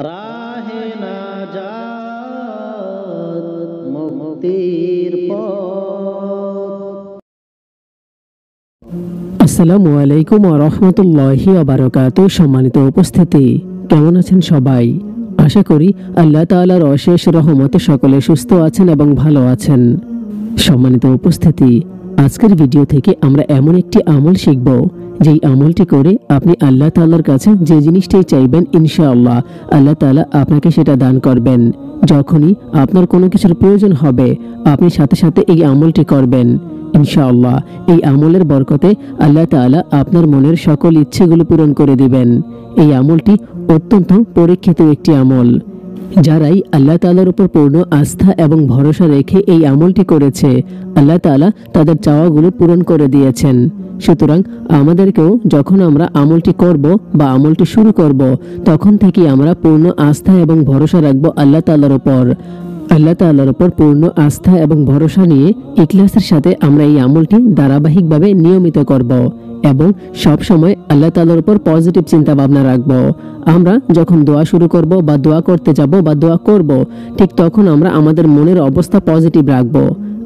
রাহে নাজাত মুক্তির পথ। আসসালামু আলাইকুম ওয়া রাহমাতুল্লাহি ওয়া বারাকাতুহু। সম্মানিত উপস্থিতি, কেমন আছেন সবাই? আশা করি আল্লাহ তাআলার অশেষ রহমতে সকলে সুস্থ আছেন এবং ভালো আছেন। সম্মানিত উপস্থিতি, আজকের ভিডিও থেকে আমরা এমন একটি আমল শিখব যেই আমলটি করে আপনি আল্লাহ তাআলার কাছে যে জিনিসটাই চাইবেন ইনশাআল্লাহ আল্লাহ তাআলা আপনাকে সেটা দান করবেন। যখনই আপনার কোনো কিছুর প্রয়োজন হবে আপনি সাথে সাথে এই আমলটি করবেন ইনশাআল্লাহ। এই আমলের বরকতে আল্লাহ তাআলা আপনার মনের সকল ইচ্ছেগুলো পূরণ করে দিবেন। এই আমলটি অত্যন্ত পরীক্ষিত একটি আমল। যারাই আল্লাহ তাআলার উপর পূর্ণ আস্থা এবং ভরসা রেখে এই আমলটি করেছে আল্লাহ তাআলা তাদের চাওয়াগুলো পূরণ করে দিয়েছেন। সুতরাং আমাদেরকেও যখন আমরা আমলটি করব বা আমলটি শুরু করব তখন থেকে আমরা পূর্ণ আস্থা এবং ভরসা রাখবো আল্লাহ তাআলার উপর। আল্লাহ তাআলার উপর পূর্ণ আস্থা এবং ভরসা নিয়ে ইখলাসের সাথে আমরা এই আমলটি ধারাবাহিকভাবে নিয়মিত করব এবং সব সময় আল্লাহ তাআলার উপর পজিটিভ চিন্তা ভাবনা রাখব। আমরা যখন দোয়া শুরু করব বা দোয়া করতে যাব বা দোয়া করব ঠিক তখন আমরা আমাদের মনের অবস্থা পজিটিভ রাখব।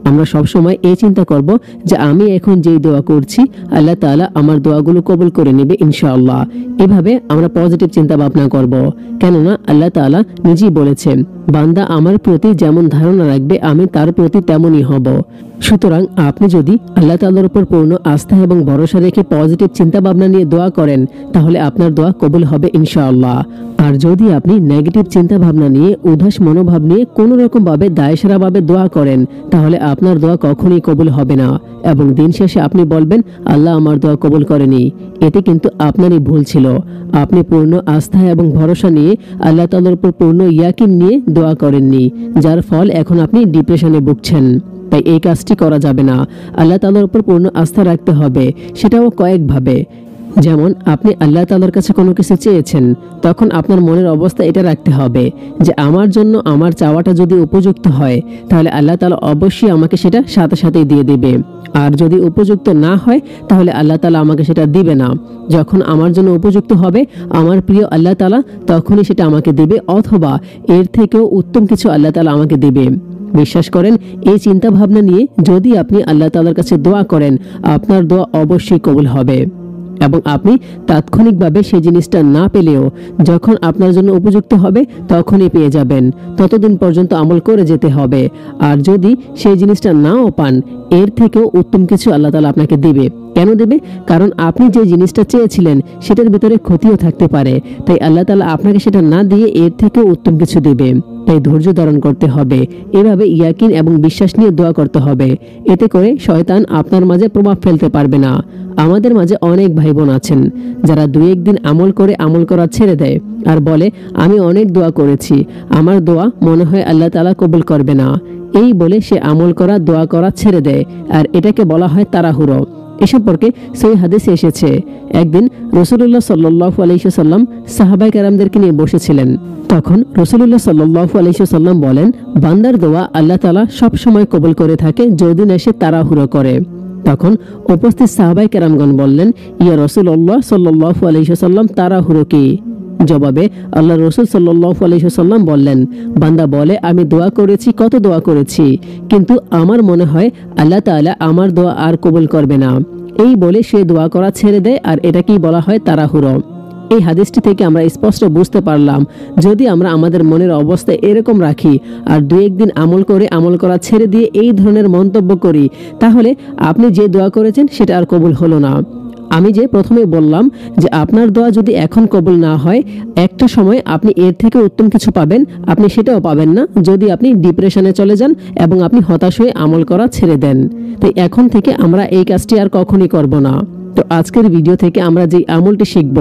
আমরা সব সময় এই চিন্তা করব যে আমি এখন যেই দোয়া করছি আল্লাহ তাআলা আমার দোয়াগুলো কবুল করে নেবে ইনশাআল্লাহ। এভাবে আমরা পজিটিভ চিন্তা ভাবনা করব, কেননা আল্লাহ তাআলা নিজেই বলেছেন বান্দা আমার প্রতি যেমন ধারণা রাখবে আমি তার প্রতি তেমনই হব। সুতরাং আপনি যদি আল্লাহ তাআলার উপর পূর্ণ আস্থা এবং ভরসা রেখে পজিটিভ চিন্তা ভাবনা নিয়ে দোয়া করেন তাহলে আপনার দোয়া কবুল হবে ইনশাআল্লাহ। আর যদি আপনি নেগেটিভ চিন্তা ভাবনা নিয়ে উদাস মনোভাব নিয়ে কোনো রকম ভাবে দায়সারাভাবে দোয়া করেন তাহলে আপনার দোয়া কখনোই কবুল হবে না এবং দিন শেষে আপনি বলবেন আল্লাহ আমার দোয়া কবুল করেনি। এতে কিন্তু আপনারই ভুল ছিল। আপনি পূর্ণ আস্থা এবং ভরসা নিয়ে আল্লাহ তাআলার উপর পূর্ণ ইয়াকিন নিয়ে দোয়া করেননি, যার ফল এখন আপনি ডিপ্রেশনে ভুগছেন। তাই এই কাজটি করা যাবে না। আল্লাহ তাআলার উপর পূর্ণ আস্থা রাখতে হবে, সেটাও কয়েকভাবে। যেমন আপনি আল্লাহ তাআলার কাছে কোনো কিছু চেয়েছেন তখন আপনার মনের অবস্থা এটা রাখতে হবে যে আমার জন্য আমার চাওয়াটা যদি উপযুক্ত হয় তাহলে আল্লাহ তাআলা অবশ্যই আমাকে সেটা সাথে সাথেই দিয়ে দেবে। আর যদি উপযুক্ত না হয় তাহলে আল্লাহ তাআলা আমাকে সেটা দিবে না। যখন আমার জন্য উপযুক্ত হবে আমার প্রিয় আল্লাহ তাআলা তখনই সেটা আমাকে দিবে, অথবা এর থেকেও উত্তম কিছু আল্লাহ তাআলা আমাকে দিবে। বিশ্বাস করেন, এই চিন্তা ভাবনা নিয়ে যদি আপনি আল্লাহ তাআলার কাছে দোয়া করেন আপনার দোয়া অবশ্যই কবুল হবে এবং আপনি তাৎক্ষণিকভাবে সেই জিনিসটা না পেলেও যখন আপনার জন্য উপযুক্ত হবে তখনই পেয়ে যাবেন। ততদিন পর্যন্ত আমল করে যেতে হবে। আর যদি সেই জিনিসটা নাও পান এর থেকেও উত্তম কিছু আল্লাহ তাআলা আপনাকে দিবে। কেন দেবে? কারণ আপনি যে জিনিসটা চেয়েছিলেন সেটার ভিতরে ক্ষতিও থাকতে পারে, তাই আল্লাহ তাআলা আপনাকে সেটা না দিয়ে এর থেকেও উত্তম কিছু দেবে। তাই ধৈর্য ধারণ করতে হবে, এভাবে ইয়াকিন এবং বিশ্বাস নিয়ে দোয়া করতে হবে। এতে করে শয়তান আপনার মাঝে প্রভাব ফেলতে পারবে না। আমাদের মাঝে অনেক ভাই বোন আছেন যারা দুই একদিন আমল করে আমল করা ছেড়ে দেয় আর বলে আমি অনেক দোয়া করেছি, আমার দোয়া মনে হয় আল্লাহ তাআলা কবুল করবে না। এই বলে সে আমল করা দোয়া করা ছেড়ে দেয়, আর এটাকে বলা হয় তাড়াহুড়ো। এ সম্পর্কে সহিহ হাদিসে এসেছে একদিন রাসূলুল্লাহ সাল্লাল্লাহু আলাইহি ওয়াসাল্লাম সাহাবায়ে কেরামদেরকে নিয়ে বসেছিলেন। তখন রাসূলুল্লাহ সাল্লাল্লাহু আলাইহি ওয়াসাল্লাম বলেন বান্দার দোয়া আল্লাহ তাআলা সব সময় কবুল করে থাকে যদি না সে তাড়াহুড়ো করে। তখন উপস্থিত সাহাবায়ে কেরামগণ বললেন ইয়া রাসূলুল্লাহ সাল্লাল্লাহু আলাইহি ওয়াসাল্লাম তাড়াহুড়ো কি? জবাবে আল্লাহ রাসূল সাল্লাল্লাহু আলাইহি ওয়াসাল্লাম বললেন বান্দা বলে আমি দোয়া করেছি, কত দোয়া করেছি, কিন্তু আমার মনে হয় আল্লাহ তাআলা আমার দোয়া আর কবুল করবে না। এই বলে সে দোয়া করা ছেড়ে দেয়, আর এটাকেই বলা হয় তাড়াহুড়ো। এই হাদিসটি থেকে আমরা স্পষ্ট বুঝতে পারলাম যদি আমরা আমাদের মনের অবস্থা এরকম রাখি আর দুই একদিন আমল করে আমল করা ছেড়ে দিয়ে এই ধরনের মন্তব্য করি তাহলে আপনি যে দোয়া করেছেন সেটা আর কবুল হলো না। আমি যে প্রথমে বললাম যে আপনার দোয়া যদি এখন কবুল না হয় একটা সময় আপনি এর থেকে উত্তম কিছু পাবেন, আপনি সেটাও পাবেন না যদি আপনি ডিপ্রেশনে চলে যান এবং আপনি হতাশ হয়ে আমল করা ছেড়ে দেন। তাই এখন থেকে আমরা এই কাজটি আর কখনই করব না। তো আজকের ভিডিও থেকে আমরা যেই আমলটি শিখব,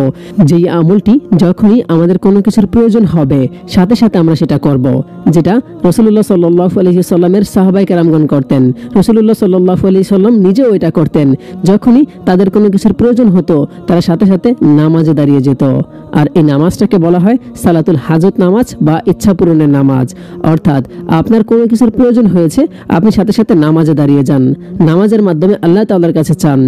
যেই আমলটি যখনই আমাদের কোনো কিছুর প্রয়োজন হবে সাথে সাথে আমরা সেটা করব, যেটা রাসূলুল্লাহ সাল্লাল্লাহু আলাইহি ওয়াসাল্লামের সাহাবায়ে কেরামগণ করতেন। রাসূলুল্লাহ সাল্লাল্লাহু আলাইহি ওয়াসাল্লাম নিজেও এটা করতেন। যখনই তাদের কোনো কিছুর প্রয়োজন হতো তারা সাথে সাথে নামাজে দাঁড়িয়ে যেত। আর এই নামাজটাকে বলা হয় সালাতুল হাজত নামাজ বা ইচ্ছা পূরণের নামাজ। অর্থাৎ আপনার কোনো কিছুর প্রয়োজন হয়েছে আপনি সাথে সাথে নামাজে দাঁড়িয়ে যান, নামাজের মাধ্যমে আল্লাহ তাআলার কাছে চান।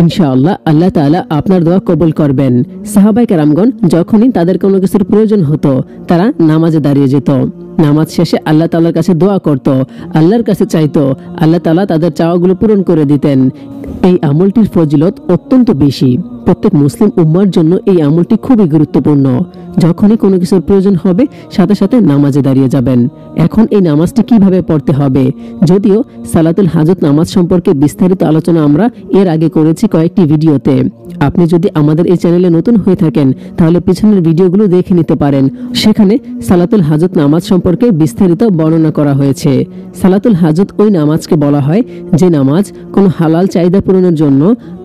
ইনশাআল্লাহ আল্লাহ তাআলা আপনার দোয়া কবুল করবেন। সাহাবায়ে কেরামগণ যখনই তাদের কোনো কিছুর প্রয়োজন হতো তারা নামাজে দাঁড়িয়ে যেত, নামাজ শেষে আল্লাহ তাআলার কাছে দোয়া করত, আল্লাহর কাছে চাইতো, আল্লাহ তাআলা তাদের চাওয়াগুলো পূরণ করে দিতেন। এই আমলটির ফজিলত অত্যন্ত বেশি। প্রত্যেক মুসলিম উম্মার জন্য এই আমলটি খুবই গুরুত্বপূর্ণ। যখনই কোনো কিছুর প্রয়োজন হবে সাথে সাথে নামাজে দাঁড়িয়ে যাবেন। এখন এই নামাজটি কিভাবে পড়তে হবে, যদিও সালাতুল হাজত নামাজ সম্পর্কে বিস্তারিত আলোচনা আমরা এর আগে করেছি কয়েকটি ভিডিওতে। আপনি যদি আমাদের এই চ্যানেলে নতুন হয়ে থাকেন তাহলে পিছনের ভিডিওগুলো দেখে নিতে পারেন, সেখানে সালাতুল হাজত নামাজ সম্পর্কে বিস্তারিত বর্ণনা করা হয়েছে। সালাতুল হাজত ওই নামাজকে বলা হয় যে নামাজ কোনো হালাল চাহিদা পূরণের জন্য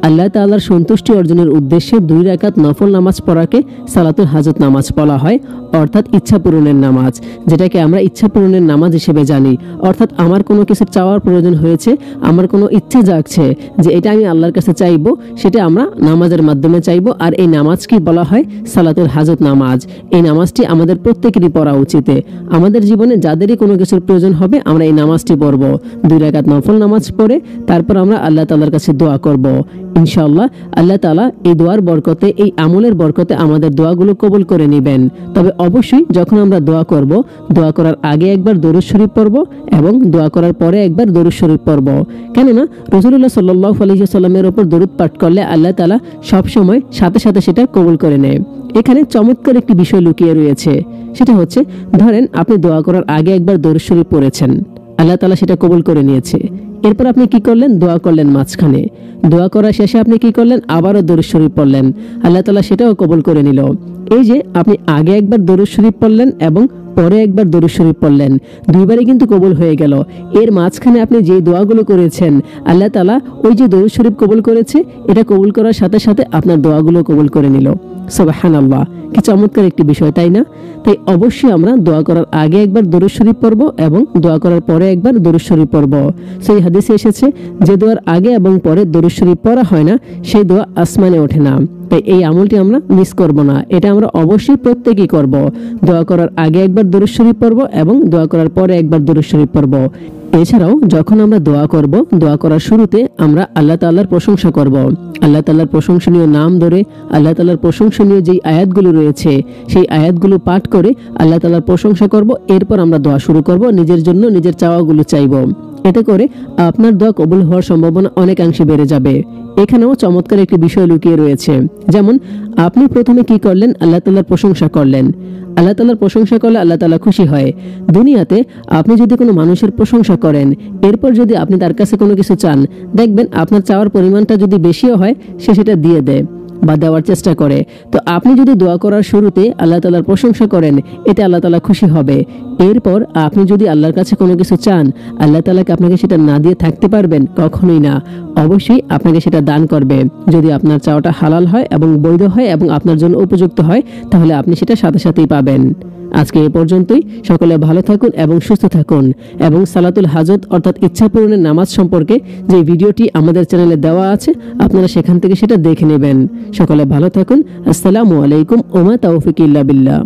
আল্লাহ তাআলার সন্তুষ্টি অর্জনের উদ্দেশ্যে 2 রাকাত নফল নামাজ পড়াকে সালাতুল হাজত নামাজ বলা হয়, অর্থাৎ ইচ্ছা পূরণের নামাজ, যেটাকে আমরা ইচ্ছা পূরণের নামাজ হিসেবে জানি। অর্থাৎ আমার কোনো কিছু চাওয়ার প্রয়োজন হয়েছে, আমার কোনো ইচ্ছা জাগছে যে এটা আমি আল্লাহর কাছে চাইবো, সেটা আমরা নামাজের মাধ্যমে চাইবো, আর এই নামাজকে বলা হয় সালাতুল হাজত নামাজ। এই নামাজটি আমাদের প্রত্যেকেরই পড়া উচিত। আমাদের জীবনে যাদেরই কোনো কিছুর প্রয়োজন হবে আমরা এই নামাজটি পড়ব, 2 রাকাত নফল নামাজ পড়ে তারপর আমরা আল্লাহ তাআলার কাছে দোয়া করব। ইনশাআল্লাহ আল্লাহ তাআলা এই দোয়ার বরকতে, এই আমলের বরকতে আমাদের দোয়াগুলো কবুল করে নেবেন। তবে অবশ্যই যখন আমরা দোয়া করব, দোয়া করার আগে একবার দরুদ শরীফ পড়ব এবং দোয়া করার পরে একবার দরুদ শরীফ পড়ব। কেননা রাসূলুল্লাহ সাল্লাল্লাহু আলাইহি ওয়াসাল্লামের উপর দরুদ পাঠ করলে আল্লাহ তাআলা সব সময় সাথে সাথে সেটা কবুল করে নেয়। এখানে চমৎকার একটি বিষয় লুকিয়ে রয়েছে, সেটা হচ্ছে ধরেন আপনি দোয়া করার আগে একবার দরুদ শরীফ পড়েছেন, আল্লাহ তাআলা সেটা কবুল করে নিয়েছে। এরপর আপনি কি করলেন, দোয়া করলেন মাঝখানে, দোয়া করার শেষে আপনি কি করলেন, আবারও দরুদ শরীফ পড়লেন, আল্লাহ তাআলা সেটাও কবুল করে নিল। এই যে আপনি আগে একবার দরুদ শরীফ পড়লেন এবং পরে একবার দরুদ শরীফ পড়লেন, দুইবারই কিন্তু কবুল হয়ে গেল। এর মাঝখানে আপনি যে দোয়াগুলো করেছেন আল্লাহ তাআলা ওই যে দরুদ শরীফ কবুল করেছে, এটা কবুল করার সাথে সাথে আপনার দোয়াগুলো কবুল করে নিল। সুবহানাল্লাহ, কি চমৎকার একটি বিষয়, তাই না? তাই অবশ্যই আমরা দোয়া করার আগে একবার দরুদ শরীফ পড়ব এবং দোয়া করার পরে একবার দরুদ শরীফ পড়ব। সেই হাদিসে এসেছে যে দোয়ার আগে এবং পরে দরুদ শরীফ পড়া হয় না সেই দোয়া আসমানে ওঠে না। তাই এই আমলটি আমরা মিস করব না, এটা আমরা অবশ্যই প্রত্যেকেই করব। দোয়া করার আগে একবার দরুদ শরীফ পড়ব এবং দোয়া করার পরে একবার দরুদ শরীফ পড়ব। এছাড়াও যখন আমরা দোয়া করব, দোয়া করার শুরুতে আমরা আল্লাহ তাআলার প্রশংসা করব। আল্লাহ তাআলার প্রশংসনীয় নাম ধরে, আল্লাহ তাআলার প্রশংসনীয় যেই আয়াতগুলো রয়েছে সেই আয়াতগুলো পাঠ করে আল্লাহ তাআলার প্রশংসা করব। এরপর আমরা দোয়া শুরু করব, নিজের জন্য নিজের চাওয়াগুলো চাইব। এতে করে আপনার দোয়া কবুল হওয়ার সম্ভাবনা অনেকাংশে বেড়ে যাবে। এখানেও চমৎকার একটি বিষয় লুকিয়ে রয়েছে, যেমন আপনি প্রথমে কি করলেন, আল্লাহ তাআলার প্রশংসা করলেন। আল্লাহ তাআলার প্রশংসা করলে আল্লাহ তাআলা খুশি হয়। দুনিয়াতে আপনি যদি কোনো মানুষের প্রশংসা করেন, এরপর যদি আপনি তার কাছে কোনো কিছু চান, দেখবেন আপনার চাওয়ার পরিমাণটা যদি বেশিও হয় সে সেটা দিয়ে দেয় বা দেওয়ার চেষ্টা করে। তো আপনি যদি দোয়া করার শুরুতে আল্লাহ তাআলার প্রশংসা করেন, এতে আল্লাহ তাআলা খুশি হবে। এরপর আপনি যদি আল্লাহর কাছে কোনো কিছু চান, আল্লাহ তাআলাকে আপনাকে সেটা না দিয়ে থাকতে পারবেন? কখনোই না। অবশ্যই আপনাকে সেটা দান করবে। যদি আপনার চাওয়াটা হালাল হয় এবং বৈধ হয় এবং আপনার জন্য উপযুক্ত হয়, তাহলে আপনি সেটা সাথে সাথেই পাবেন। আজকে এই পর্যন্তই। সকলে ভালো থাকুন এবং সুস্থ থাকুন। এবং সালাতুল হাজত অর্থাৎ ইচ্ছা পূরণের নামাজ সম্পর্কে যে ভিডিওটি আমাদের চ্যানেলে দেওয়া আছে, আপনারা সেখান থেকে সেটা দেখে নেবেন। সকলে ভালো থাকুন। আসসালামু আলাইকুম ওয়া মা তাওফিক ইল্লা বিল্লাহ।